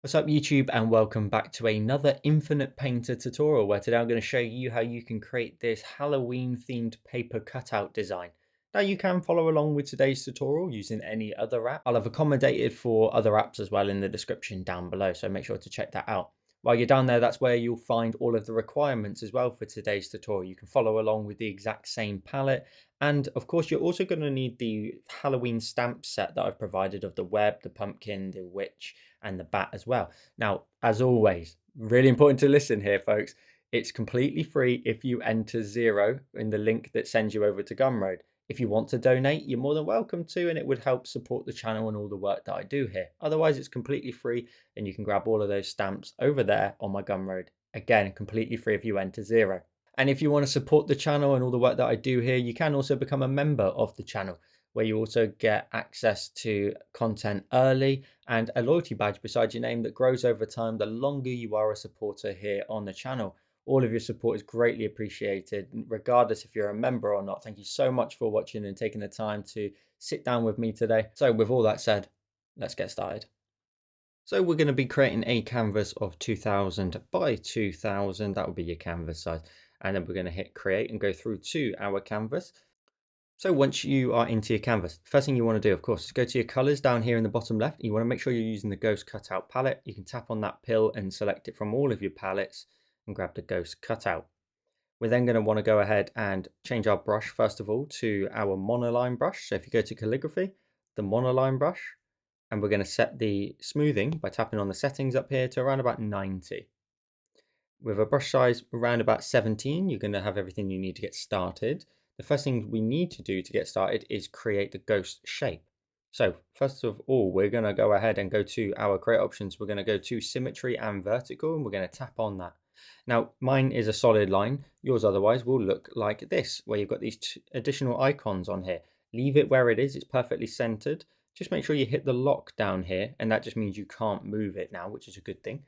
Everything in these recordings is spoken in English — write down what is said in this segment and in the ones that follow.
What's up YouTube, and welcome back to another Infinite Painter tutorial where today I'm going to show you how you can create this Halloween themed paper cutout design. Now you can follow along with today's tutorial using any other app. I'll have accommodated for other apps as well in the description down below, so make sure to check that out. While you're down there, that's where you'll find all of the requirements as well for today's tutorial. You can follow along with the exact same palette. And of course, you're also going to need the Halloween stamp set that I've provided of the web, the pumpkin, the witch, and the bat as well. Now, as always, really important to listen here, folks. It's completely free if you enter 0 in the link that sends you over to Gumroad. If you want to donate, you're more than welcome to, and it would help support the channel and all the work that I do here. Otherwise, it's completely free, and you can grab all of those stamps over there on my Gumroad. Again, completely free if you enter 0. And if you want to support the channel and all the work that I do here, you can also become a member of the channel, where you also get access to content early and a loyalty badge beside your name that grows over time the longer you are a supporter here on the channel. All of your support is greatly appreciated, regardless if you're a member or not. Thank you so much for watching and taking the time to sit down with me today. So with all that said, let's get started. So we're going to be creating a canvas of 2000 by 2000. That will be your canvas size. And then we're going to hit create and go through to our canvas. So once you are into your canvas, the first thing you want to do, of course, is go to your colors down here in the bottom left. You want to make sure you're using the ghost cutout palette. You can tap on that pill and select it from all of your palettes and grab the ghost cutout. We're then going to want to go ahead and change our brush, first of all, to our monoline brush. So if you go to calligraphy, the monoline brush, and we're going to set the smoothing by tapping on the settings up here to around about 90. With a brush size around about 17, you're going to have everything you need to get started. The first thing we need to do to get started is create the ghost shape. So first of all, we're going to go ahead and go to our create options. We're going to go to symmetry and vertical, and we're going to tap on that. Now, mine is a solid line. Yours otherwise will look like this, where you've got these additional icons on here. Leave it where it is. It's perfectly centered. Just make sure you hit the lock down here, and that just means you can't move it now, which is a good thing.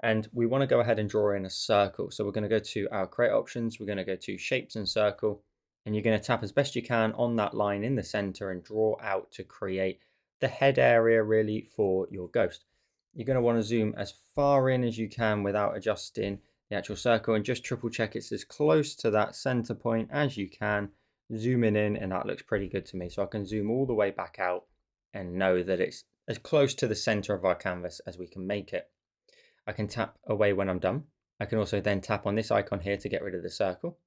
And we want to go ahead and draw in a circle. So we're going to go to our create options. We're going to go to shapes and circle, and you're going to tap as best you can on that line in the center and draw out to create the head area really for your ghost. You're going to want to zoom as far in as you can without adjusting the actual circle, and just triple check it's as close to that center point as you can. Zooming in, and that looks pretty good to me. So I can zoom all the way back out and know that it's as close to the center of our canvas as we can make it. I can tap away when I'm done. I can also then tap on this icon here to get rid of the circle.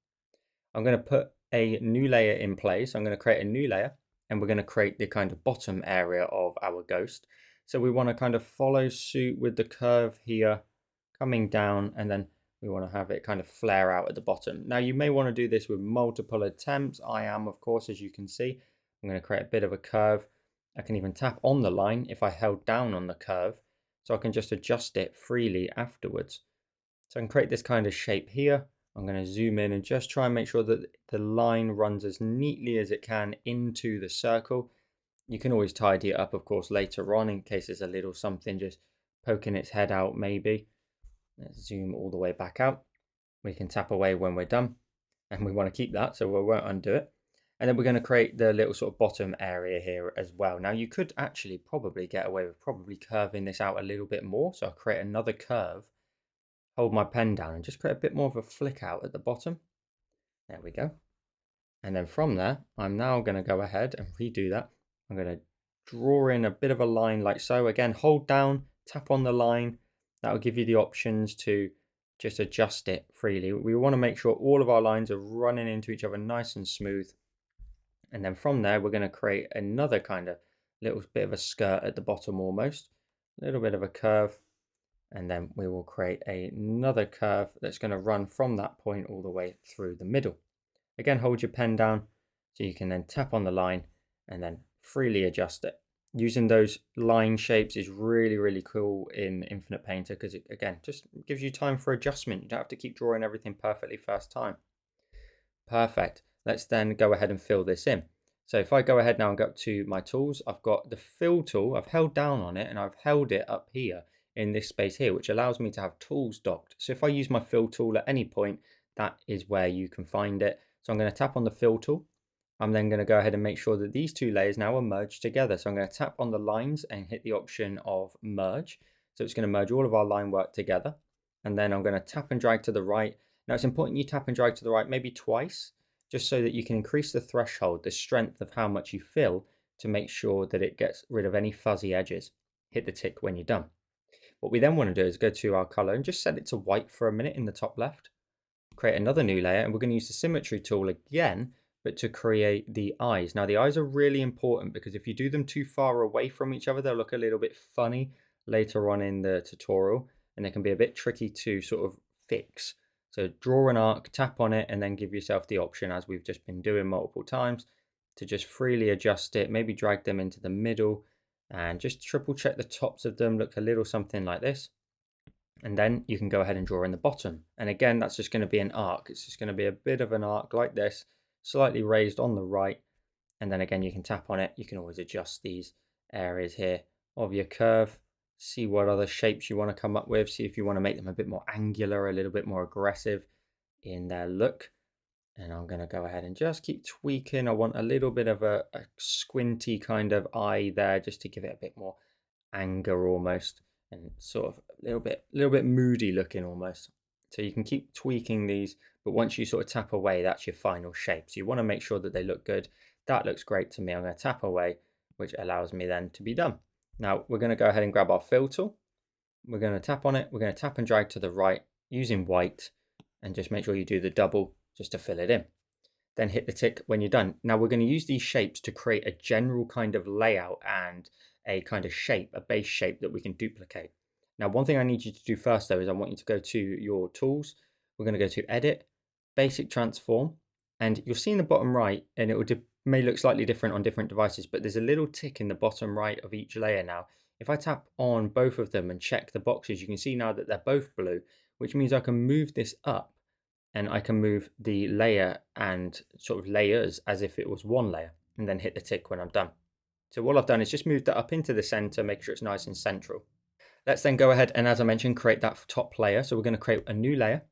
I'm going to put a new layer in place. I'm going to create a new layer, and we're going to create the kind of bottom area of our ghost. So we want to kind of follow suit with the curve here coming down, and then we want to have it kind of flare out at the bottom. Now you may want to do this with multiple attempts. I am, of course, as you can see. I'm going to create a bit of a curve. I can even tap on the line if I held down on the curve, so I can just adjust it freely afterwards. So I can create this kind of shape here. I'm going to zoom in and just try and make sure that the line runs as neatly as it can into the circle. You can always tidy it up, of course, later on in case there's a little something just poking its head out maybe. Let's zoom all the way back out. We can tap away when we're done, and we want to keep that, so we won't undo it. And then we're going to create the little sort of bottom area here as well. Now you could actually probably get away with probably curving this out a little bit more. So I'll create another curve, hold my pen down, and just create a bit more of a flick out at the bottom. There we go. And then from there, I'm now going to go ahead and redo that. I'm going to draw in a bit of a line like so. Again, hold down, tap on the line. That will give you the options to just adjust it freely. We want to make sure all of our lines are running into each other nice and smooth. And then from there, we're going to create another kind of little bit of a skirt at the bottom almost, a little bit of a curve. And then we will create another curve that's going to run from that point all the way through the middle. Again, hold your pen down so you can then tap on the line and then freely adjust it. Using those line shapes is really, really cool in Infinite Painter because it, again, just gives you time for adjustment. You don't have to keep drawing everything perfectly first time. Perfect. Let's then go ahead and fill this in. So if I go ahead now and go up to my tools, I've got the fill tool. I've held down on it and I've held it up here in this space here, which allows me to have tools docked. So if I use my fill tool at any point, that is where you can find it. So I'm going to tap on the fill tool. I'm then going to go ahead and make sure that these two layers now are merged together. So I'm going to tap on the lines and hit the option of merge. So it's going to merge all of our line work together. And then I'm going to tap and drag to the right. Now it's important you tap and drag to the right maybe twice, just so that you can increase the threshold, the strength of how much you fill, to make sure that it gets rid of any fuzzy edges. Hit the tick when you're done. What we then want to do is go to our color and just set it to white for a minute in the top left. Create another new layer, and we're going to use the symmetry tool again, but to create the eyes. Now the eyes are really important because if you do them too far away from each other, they'll look a little bit funny later on in the tutorial, and they can be a bit tricky to sort of fix. So draw an arc, tap on it, and then give yourself the option, as we've just been doing multiple times, to just freely adjust it, maybe drag them into the middle, and just triple check the tops of them look a little something like this. And then you can go ahead and draw in the bottom. And again, that's just going to be an arc. It's just going to be a bit of an arc like this, slightly raised on the right. And then again, you can tap on it. You can always adjust these areas here of your curve. See what other shapes you want to come up with. See if you want to make them a bit more angular, a little bit more aggressive in their look. And I'm going to go ahead and just keep tweaking. I want a little bit of a squinty kind of eye there, just to give it a bit more anger almost, and sort of a little bit moody looking almost. So you can keep tweaking these, but once you sort of tap away, that's your final shape. So you want to make sure that they look good. That looks great to me. I'm going to tap away, which allows me then to be done. Now we're going to go ahead and grab our fill tool. We're going to tap on it. We're going to tap and drag to the right using white, and just make sure you do the double just to fill it in. Then hit the tick when you're done. Now we're going to use these shapes to create a general kind of layout and a kind of shape, a base shape that we can duplicate. Now, one thing I need you to do first though is I want you to go to your tools. We're going to go to edit, basic transform, and you'll see in the bottom right, and it may look slightly different on different devices, but there's a little tick in the bottom right of each layer now. If I tap on both of them and check the boxes, you can see now that they're both blue, which means I can move this up, and I can move the layer and sort of layers as if it was one layer, and then hit the tick when I'm done. So what I've done is just moved that up into the center, make sure it's nice and central. Let's then go ahead and, as I mentioned, create that top layer. So we're going to create a new layer,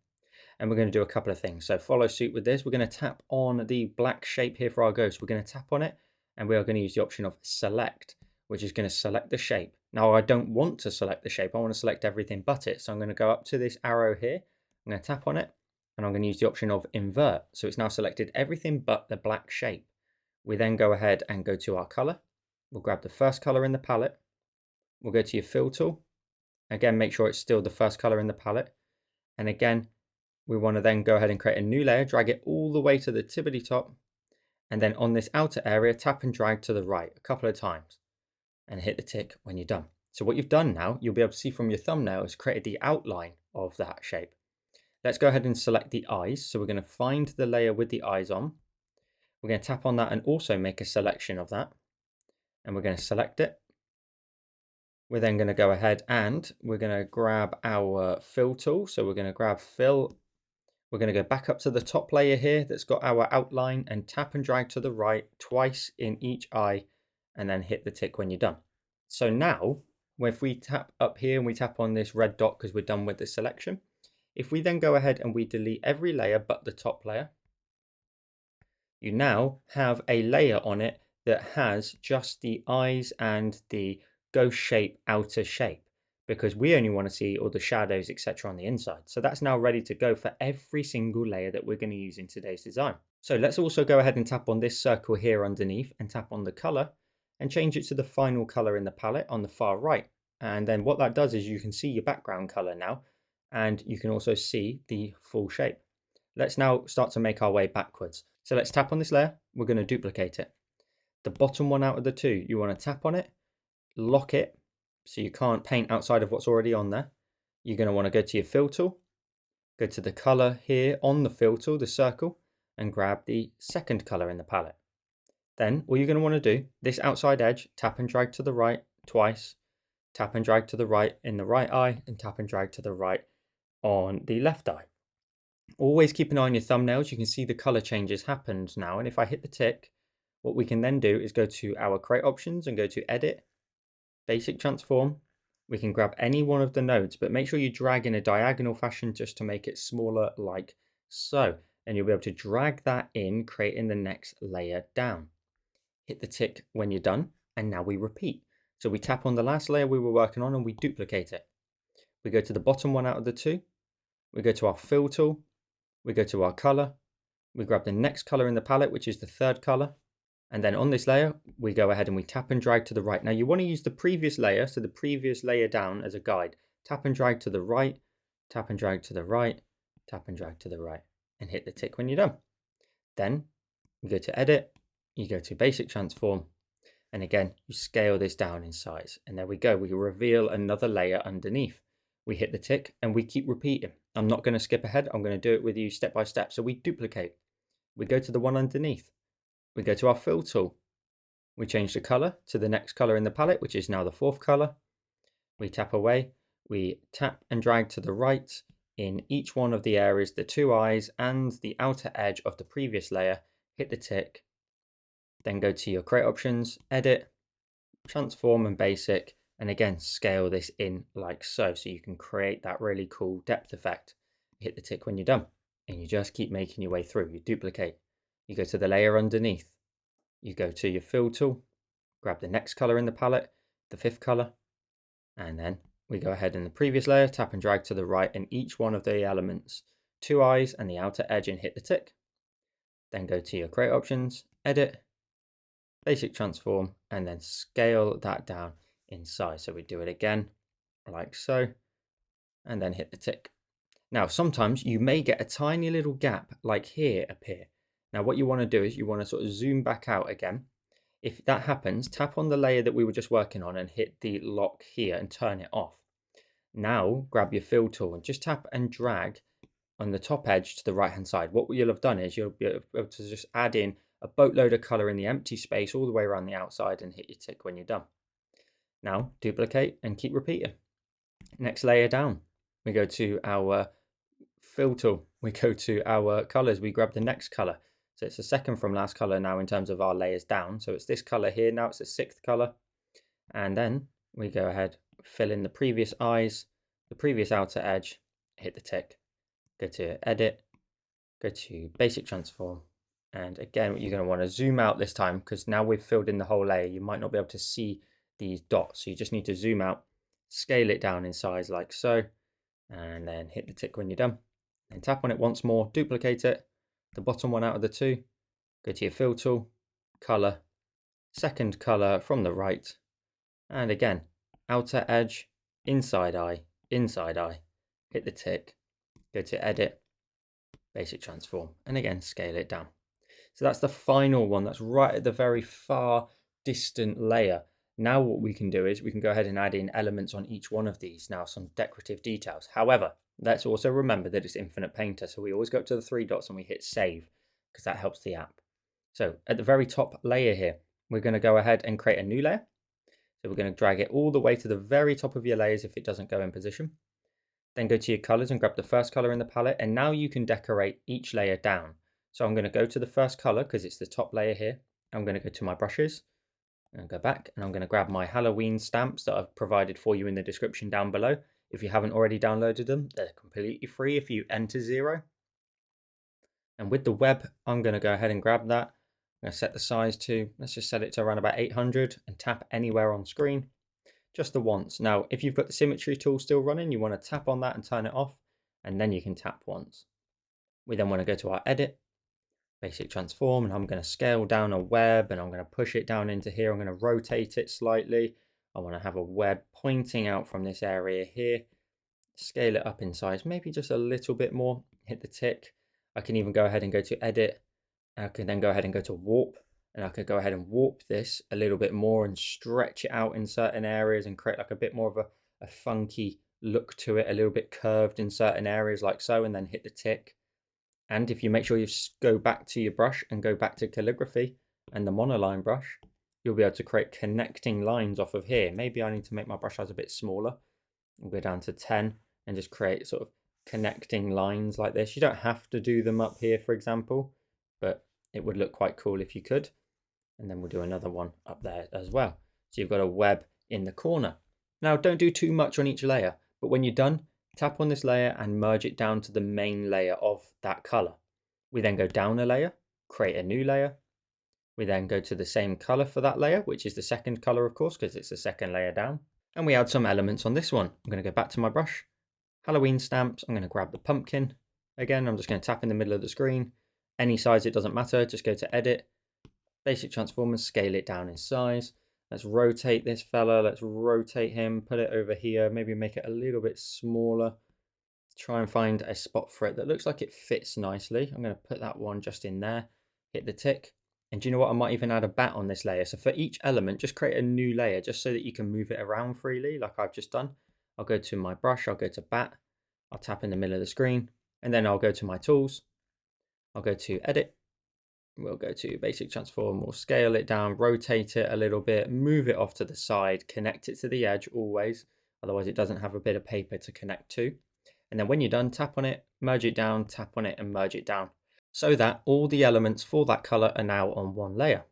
and we're going to do a couple of things. So follow suit with this. We're going to tap on the black shape here for our ghost. We're going to tap on it, and we are going to use the option of select, which is going to select the shape. Now I don't want to select the shape. I want to select everything but it. So I'm going to go up to this arrow here. I'm going to tap on it, and I'm going to use the option of invert. So it's now selected everything but the black shape. We then go ahead and go to our color. We'll grab the first color in the palette. We'll go to your fill tool. Again, make sure it's still the first color in the palette. And again, we want to then go ahead and create a new layer, drag it all the way to the tippity top. And then on this outer area, tap and drag to the right a couple of times and hit the tick when you're done. So what you've done now, you'll be able to see from your thumbnail, is created the outline of that shape. Let's go ahead and select the eyes. So we're going to find the layer with the eyes on. We're going to tap on that and also make a selection of that. And we're going to select it. We're then going to go ahead and we're going to grab our fill tool. So we're going to grab fill. We're going to go back up to the top layer here that's got our outline, and tap and drag to the right twice in each eye, and then hit the tick when you're done. So now, if we tap up here and we tap on this red dot because we're done with the selection, if we then go ahead and we delete every layer but the top layer, you now have a layer on it that has just the eyes and the ghost shape outer shape, because we only want to see all the shadows, etc. on the inside. So that's now ready to go for every single layer that we're going to use in today's design. So let's also go ahead and tap on this circle here underneath and tap on the color and change it to the final color in the palette on the far right. And then what that does is you can see your background color now, and you can also see the full shape. Let's now start to make our way backwards. So let's tap on this layer. We're going to duplicate it. The bottom one out of the two, you want to tap on it, lock it, so you can't paint outside of what's already on there. You're going to want to go to your fill tool, go to the color here on the fill tool, the circle, and grab the second color in the palette. Then all you're going to want to do, this outside edge, tap and drag to the right twice, tap and drag to the right in the right eye, and tap and drag to the right on the left eye. Always keep an eye on your thumbnails. You can see the color changes happened now. And if I hit the tick, what we can then do is go to our create options and go to edit, basic transform. We can grab any one of the nodes, but make sure you drag in a diagonal fashion just to make it smaller like so. And you'll be able to drag that in, creating the next layer down. Hit the tick when you're done. And now we repeat. So we tap on the last layer we were working on and we duplicate it. we go to the bottom one out of the two, we go to our fill tool, we go to our color, we grab the next color in the palette, which is the third color. And then on this layer, we go ahead and we tap and drag to the right. Now you want to use the previous layer, so the previous layer down as a guide. Tap and drag to the right, tap and drag to the right, tap and drag to the right, and hit the tick when you're done. Then you go to edit, you go to basic transform, and again, you scale this down in size. And there we go, we reveal another layer underneath. We hit the tick and we keep repeating. I'm not going to skip ahead, I'm going to do it with you step by step. So we duplicate, we go to the one underneath, we go to our fill tool, we change the color to the next color in the palette, which is now the fourth color. We tap away, we tap and drag to the right in each one of the areas, the two eyes and the outer edge of the previous layer, hit the tick, then go to your create options, edit, transform and basic, and again, scale this in like so you can create that really cool depth effect. Hit the tick when you're done, and you just keep making your way through. You duplicate, you go to the layer underneath, you go to your fill tool, grab the next color in the palette, the fifth color, and then we go ahead in the previous layer, tap and drag to the right in each one of the elements, two eyes and the outer edge, and hit the tick. Then go to your create options, edit, basic transform, and then scale that down in size. So we do it again like so, and then hit the tick. Now, sometimes you may get a tiny little gap like here appear. Now, what you want to do is you want to sort of zoom back out again. If that happens, tap on the layer that we were just working on and hit the lock here and turn it off. Now, grab your fill tool and just tap and drag on the top edge to the right hand side. What you'll have done is you'll be able to just add in a boatload of color in the empty space all the way around the outside and hit your tick when you're done. Now duplicate and keep repeating. Next layer down, we go to our fill tool, we go to our colors, we grab the next color. So it's the second from last color now in terms of our layers down. So it's this color here, now it's the sixth color. And then we go ahead, fill in the previous eyes, the previous outer edge, hit the tick. Go to edit, go to basic transform, and again you're going to want to zoom out this time because now we've filled in the whole layer. You might not be able to see these dots, so you just need to zoom out, scale it down in size like so, and then hit the tick when you're done. Then tap on it once more, duplicate it, the bottom one out of the two, go to your fill tool, color, second color from the right, and again outer edge, inside eye, hit the tick. Go to edit, basic transform, and again scale it down. So that's the final one. That's right at the very far distant layer. Now what we can do is we can go ahead and add in elements on each one of these. Now some decorative details. However, let's also remember that it's Infinite Painter. So we always go up to the three dots and we hit save because that helps the app. So at the very top layer here, we're going to go ahead and create a new layer. So we're going to drag it all the way to the very top of your layers if it doesn't go in position. Then go to your colors and grab the first color in the palette, and now you can decorate each layer down. So I'm going to go to the first color because it's the top layer here. I'm going to go to my brushes and go back, and I'm going to grab my Halloween stamps that I've provided for you in the description down below. If you haven't already downloaded them, they're completely free if you enter 0. And with the web, I'm going to go ahead and grab that. I'm going to set the size to, let's just set it to around about 800 and tap anywhere on screen. Just the once. Now, if you've got the symmetry tool still running, you want to tap on that and turn it off, and then you can tap once. We then want to go to our edit, basic transform, and I'm going to scale down a web, and I'm going to push it down into here. I'm going to rotate it slightly. I want to have a web pointing out from this area here. Scale it up in size, maybe just a little bit more. Hit the tick. I can even go ahead and go to edit. I can then go ahead and go to warp. And I could go ahead and warp this a little bit more and stretch it out in certain areas and create like a bit more of a funky look to it, a little bit curved in certain areas like so, and then hit the tick. And if you make sure you go back to your brush and go back to calligraphy and the monoline brush, you'll be able to create connecting lines off of here. Maybe I need to make my brush size a bit smaller. We'll go down to 10 and just create sort of connecting lines like this. You don't have to do them up here, for example, but it would look quite cool if you could. And then we'll do another one up there as well. So you've got a web in the corner. Now don't do too much on each layer, but when you're done, tap on this layer and merge it down to the main layer of that color. We then go down a layer, create a new layer. We then go to the same color for that layer, which is the second color, of course, because it's the second layer down. And we add some elements on this one. I'm going to go back to my brush. Halloween stamps, I'm going to grab the pumpkin. Again, I'm just going to tap in the middle of the screen. Any size, it doesn't matter. Just go to edit, basic transformers, scale it down in size. Let's rotate this fella. Let's rotate him, put it over here. Maybe make it a little bit smaller. Try and find a spot for it that looks like it fits nicely. I'm going to put that one just in there. Hit the tick. And do you know what? I might even add a bat on this layer. So for each element, just create a new layer just so that you can move it around freely like I've just done. I'll go to my brush. I'll go to bat. I'll tap in the middle of the screen. And then I'll go to my tools. I'll go to edit. We'll go to basic transform. We'll scale it down, rotate it a little bit, move it off to the side, connect it to the edge always. Otherwise it doesn't have a bit of paper to connect to. And then when you're done, tap on it, merge it down, tap on it and merge it down, so that all the elements for that color are now on one layer.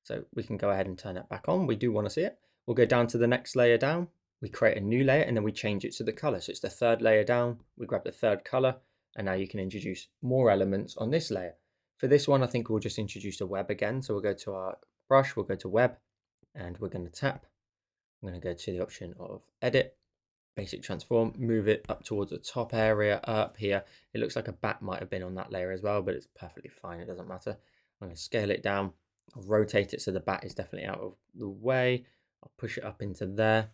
So we can go ahead and turn it back on. We do want to see it. We'll go down to the next layer down. We create a new layer and then we change it to the color. So it's the third layer down. We grab the third color and now you can introduce more elements on this layer. For this one, I think we'll just introduce a web again. So we'll go to our brush, we'll go to web and we're going to tap. I'm going to go to the option of edit, basic transform, move it up towards the top area up here. It looks like a bat might have been on that layer as well, but it's perfectly fine. It doesn't matter. I'm going to scale it down. I'll rotate it so the bat is definitely out of the way. I'll push it up into there.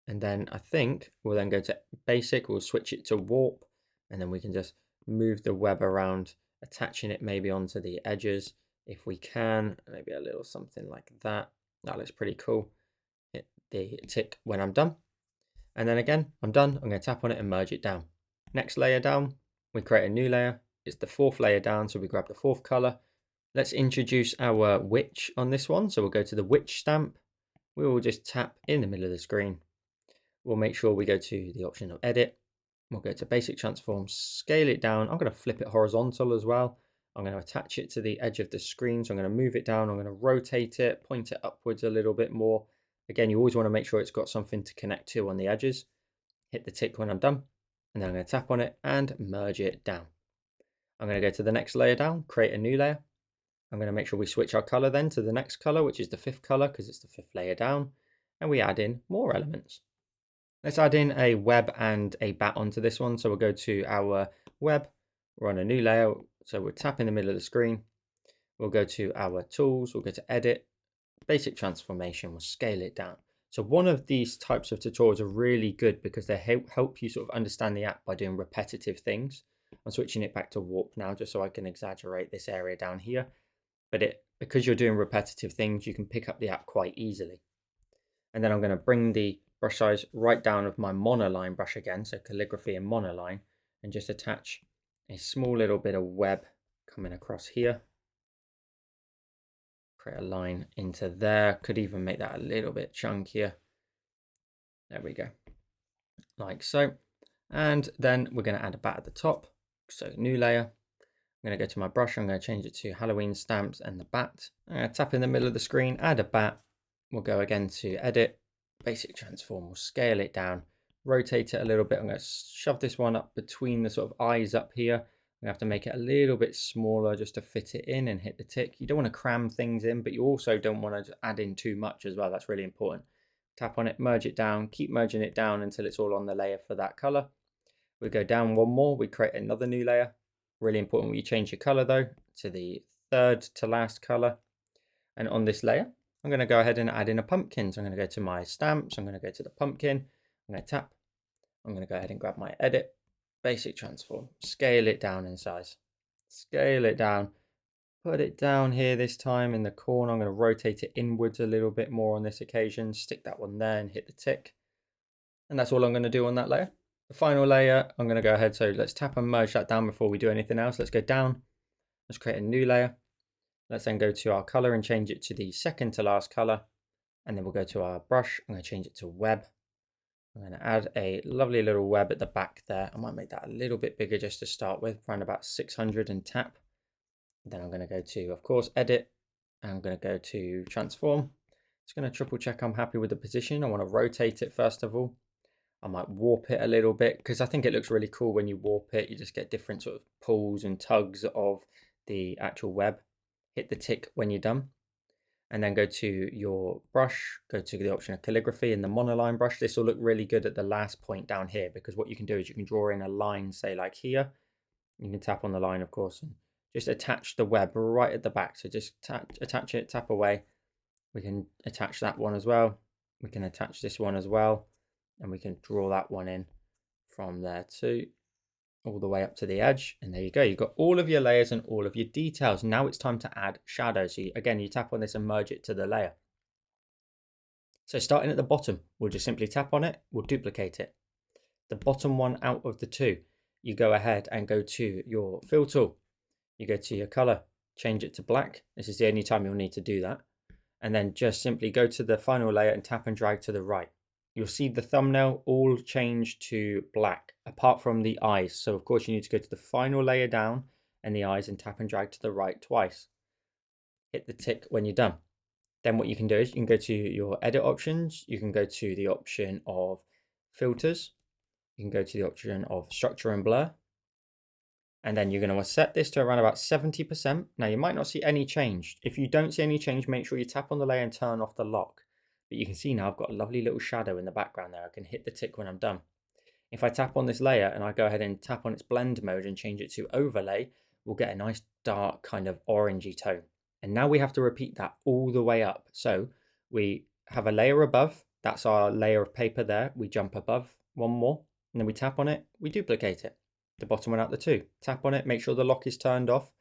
And then I think we'll then go to basic. We'll switch it to warp. And then we can just move the web around, attaching it maybe onto the edges if we can. Maybe a little something like that. That looks pretty cool. Hit the tick when I'm done. And then again, I'm done. I'm going to tap on it and merge it down. Next layer down, we create a new layer. It's the fourth layer down, so we grab the fourth color. Let's introduce our witch on this one. So we'll go to the witch stamp. We will just tap in the middle of the screen. We'll make sure we go to the option of edit. We'll go to basic transform, scale it down. I'm going to flip it horizontal as well. I'm going to attach it to the edge of the screen. So I'm going to move it down. I'm going to rotate it, point it upwards a little bit more. Again, you always want to make sure it's got something to connect to on the edges. Hit the tick when I'm done. And then I'm going to tap on it and merge it down. I'm going to go to the next layer down, create a new layer. I'm going to make sure we switch our color then to the next color, which is the fifth color because it's the fifth layer down. And we add in more elements. Let's add in a web and a bat onto this one. So we'll go to our web. We're on a new layer. So we'll tap in the middle of the screen. We'll go to our tools. We'll go to edit, basic transformation. We'll scale it down. So one of these types of tutorials are really good because they help you sort of understand the app by doing repetitive things. I'm switching it back to warp now just so I can exaggerate this area down here. But because you're doing repetitive things, you can pick up the app quite easily. And then I'm going to bring the brush size right down of my monoline brush again, so calligraphy and monoline, and just attach a small little bit of web coming across here. Create a line into there. Could even make that a little bit chunkier. There we go. Like so. And then we're going to add a bat at the top. So new layer. I'm going to go to my brush. I'm going to change it to Halloween stamps and the bat. I'm going to tap in the middle of the screen, add a bat. We'll go again to edit, basic transform. We'll scale it down, rotate it a little bit. I'm going to shove this one up between the sort of eyes up here. We have to make it a little bit smaller just to fit it in and hit the tick. You don't want to cram things in, but you also don't want to add in too much as well. That's really important. Tap on it, merge it down, keep merging it down until it's all on the layer for that color. We go down one more, we create another new layer. Really important when you change your color though to the third to last color. And on this layer, I'm going to go ahead and add in a pumpkin. So I'm going to go to my stamps. I'm going to go to the pumpkin. I'm going to tap. I'm going to go ahead and grab my edit, basic transform, scale it down in size, scale it down, put it down here this time in the corner. I'm going to rotate it inwards a little bit more on this occasion, stick that one there and hit the tick. And that's all I'm going to do on that layer. The final layer, I'm going to go ahead. So let's tap and merge that down before we do anything else. Let's go down. Let's create a new layer. Let's then go to our color and change it to the second to last color. And then we'll go to our brush. I'm going to change it to web. I'm going to add a lovely little web at the back there. I might make that a little bit bigger just to start with, around about 600 and tap. Then I'm going to go to, of course, edit. I'm going to go to transform. It's going to triple check I'm happy with the position. I want to rotate it first of all. I might warp it a little bit because I think it looks really cool when you warp it. You just get different sort of pulls and tugs of the actual web. Hit the tick when you're done. and then go to your brush, go to the option of calligraphy and the monoline brush. This will look really good at the last point down here, because what you can do is you can draw in a line, say like here. You can tap on the line, of course, and just attach the web right at the back. So just attach it, tap away. We can attach that one as well. We can attach this one as well, and we can draw that one in from there too, all the way up to the edge. And there you go. You've got all of your layers and all of your details. Now it's time to add shadows. So again, you tap on this and merge it to the layer. So starting at the bottom, we'll just simply tap on it. We'll duplicate it. The bottom one out of the two, you go ahead and go to your fill tool. You go to your color, change it to black. This is the only time you'll need to do that. And then just simply go to the final layer and tap and drag to the right. You'll see the thumbnail all change to black, apart from the eyes. So of course you need to go to the final layer down and the eyes and tap and drag to the right twice. Hit the tick when you're done. Then what you can do is you can go to your edit options. You can go to the option of filters. You can go to the option of structure and blur. And then you're going to set this to around about 70%. Now you might not see any change. If you don't see any change, make sure you tap on the layer and turn off the lock. But you can see now I've got a lovely little shadow in the background there. I can hit the tick when I'm done. If I tap on this layer and I go ahead and tap on its blend mode and change it to overlay, we'll get a nice dark kind of orangey tone. And now we have to repeat that all the way up. So we have a layer above. That's our layer of paper there. We jump above one more, and then we tap on it. We duplicate it. The bottom one out the two. Tap on it. Make sure the lock is turned off.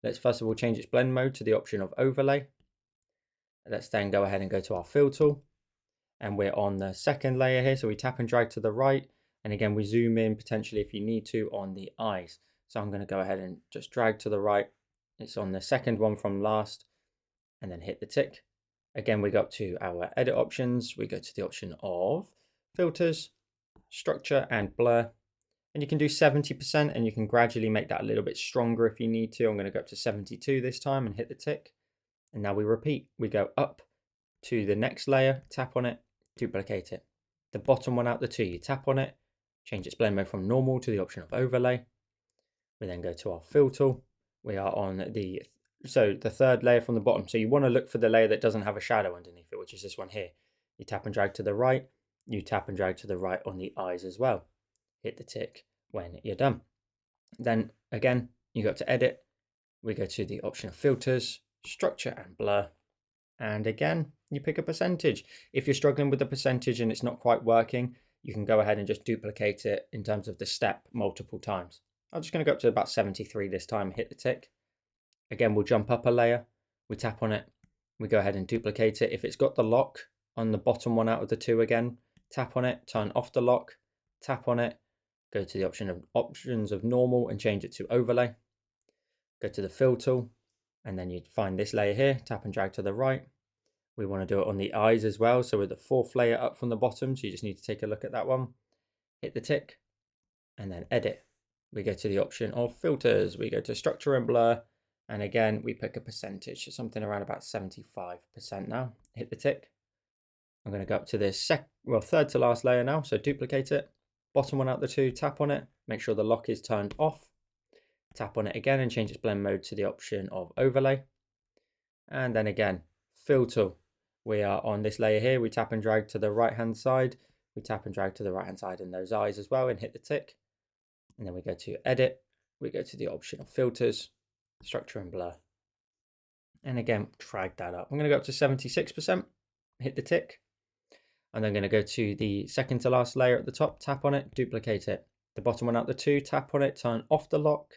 Let's first of all change its blend mode to the option of overlay. Let's then go ahead and go to our fill tool. And we're on the second layer here. So we tap and drag to the right. And again, we zoom in potentially if you need to on the eyes. So I'm going to go ahead and just drag to the right. It's on the second one from last, and then hit the tick. Again, we go up to our edit options. We go to the option of filters, structure and blur. And you can do 70% and you can gradually make that a little bit stronger if you need to. I'm going to go up to 72 this time and hit the tick. And now we repeat. We go up to the next layer, tap on it, duplicate it. The bottom one out the two, you tap on it, change its blend mode from normal to the option of overlay. We then go to our fill tool. We are on the third layer from the bottom. So you want to look for the layer that doesn't have a shadow underneath it, which is this one here. You tap and drag to the right. You tap and drag to the right on the eyes as well. Hit the tick when you're done. Then again, you go to edit. We go to the option of filters, structure and blur. And again, you pick a percentage. If you're struggling with the percentage and it's not quite working, you can go ahead and just duplicate it in terms of the step multiple times. I'm just going to go up to about 73 this time, hit the tick. Again, we'll jump up a layer. We tap on it. We go ahead and duplicate it. If it's got the lock on the bottom one out of the two again, tap on it, turn off the lock, tap on it, go to the options of normal and change it to overlay. Go to the fill tool, and then you'd find this layer here, tap and drag to the right. We want to do it on the eyes as well. So with the fourth layer up from the bottom, so you just need to take a look at that one. Hit the tick and then edit. We go to the option of filters. We go to structure and blur. And again, we pick a percentage, so something around about 75% now. Hit the tick. I'm going to go up to this third to last layer now. So duplicate it. Bottom one out the two, tap on it. Make sure the lock is turned off. Tap on it again and change its blend mode to the option of overlay. And then again, fill tool. We are on this layer here. We tap and drag to the right hand side. We tap and drag to the right hand side in those eyes as well and hit the tick. And then we go to edit. We go to the option of filters, structure and blur. And again, drag that up. I'm going to go up to 76%, hit the tick. And then I'm going to go to the second to last layer at the top, tap on it, duplicate it. The bottom one out the two, tap on it, turn off the lock,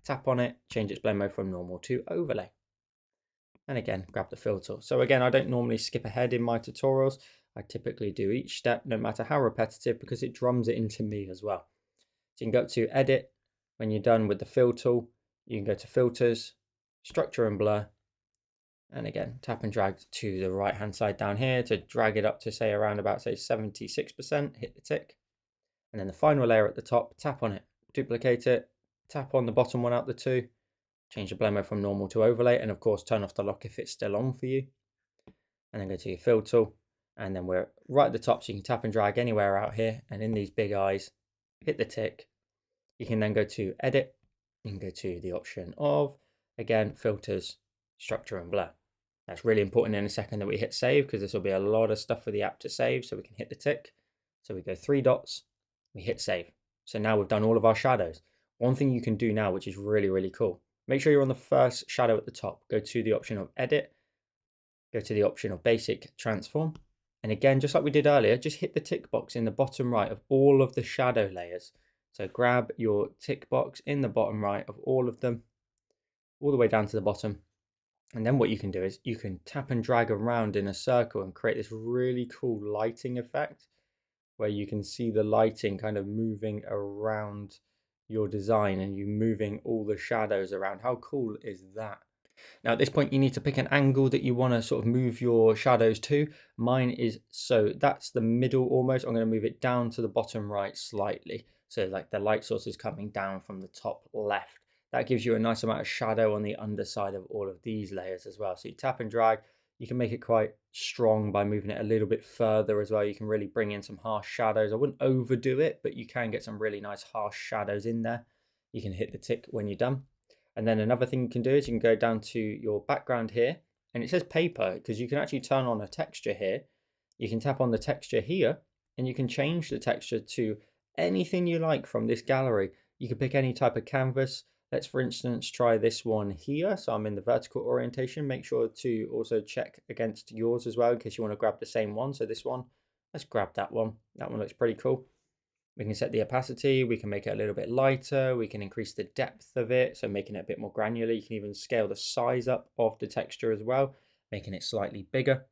tap on it, change its blend mode from normal to overlay. And again, grab the fill tool. So again, I don't normally skip ahead in my tutorials. I typically do each step, no matter how repetitive, because it drums it into me as well. So you can go up to edit. When you're done with the fill tool, you can go to filters, structure and blur. And again, tap and drag to the right hand side down here to drag it up to say around about say 76%, hit the tick. And then the final layer at the top, tap on it, duplicate it, tap on the bottom one out the two, change the blend mode from normal to overlay, and of course turn off the lock if it's still on for you. And then go to your fill tool, and then we're right at the top, so you can tap and drag anywhere out here, and in these big eyes, hit the tick. You can then go to edit, you can go to the option of, again, filters, structure and blur. That's really important in a second that we hit save, because this will be a lot of stuff for the app to save. So we can hit the tick. So we go 3 dots, we hit save. So now we've done all of our shadows. One thing you can do now, which is really, really cool, make sure you're on the first shadow at the top. Go to the option of edit, go to the option of basic transform. And again, just like we did earlier, just hit the tick box in the bottom right of all of the shadow layers. So grab your tick box in the bottom right of all of them, all the way down to the bottom. And then what you can do is you can tap and drag around in a circle and create this really cool lighting effect where you can see the lighting kind of moving around your design and you moving all the shadows around. How cool is that? Now at this point you need to pick an angle that you want to sort of move your shadows to. Mine is, so that's the middle almost. I'm going to move it down to the bottom right slightly. So like the light source is coming down from the top left. That gives you a nice amount of shadow on the underside of all of these layers as well. So you tap and drag. You can make it quite strong by moving it a little bit further as well. You can really bring in some harsh shadows. I wouldn't overdo it, but you can get some really nice harsh shadows in there. You can hit the tick when you're done. And then another thing you can do is you can go down to your background here, and it says paper because you can actually turn on a texture here. You can tap on the texture here and you can change the texture to anything you like from this gallery. You can pick any type of canvas. Let's, for instance, try this one here. So I'm in the vertical orientation. Make sure to also check against yours as well in case you want to grab the same one. So this one, let's grab that one. That one looks pretty cool. We can set the opacity, we can make it a little bit lighter, we can increase the depth of it, so making it a bit more granular. You can even scale the size up of the texture as well, making it slightly bigger.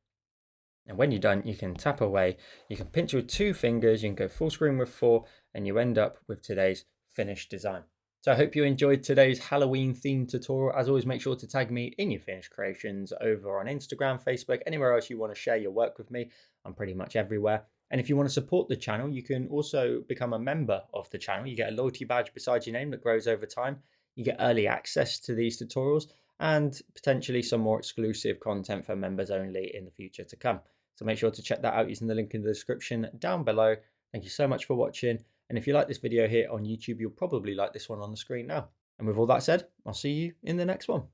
And when you're done, you can tap away, you can pinch with 2 fingers, you can go full screen with 4, and you end up with today's finished design. So I hope you enjoyed today's Halloween themed tutorial. As always, make sure to tag me in your finished creations over on Instagram, Facebook, anywhere else you want to share your work with me. I'm pretty much everywhere. And if you want to support the channel, you can also become a member of the channel. You get a loyalty badge beside your name that grows over time. You get early access to these tutorials and potentially some more exclusive content for members only in the future to come. So make sure to check that out using the link in the description down below. Thank you so much for watching. And if you like this video here on YouTube, you'll probably like this one on the screen now. And with all that said, I'll see you in the next one.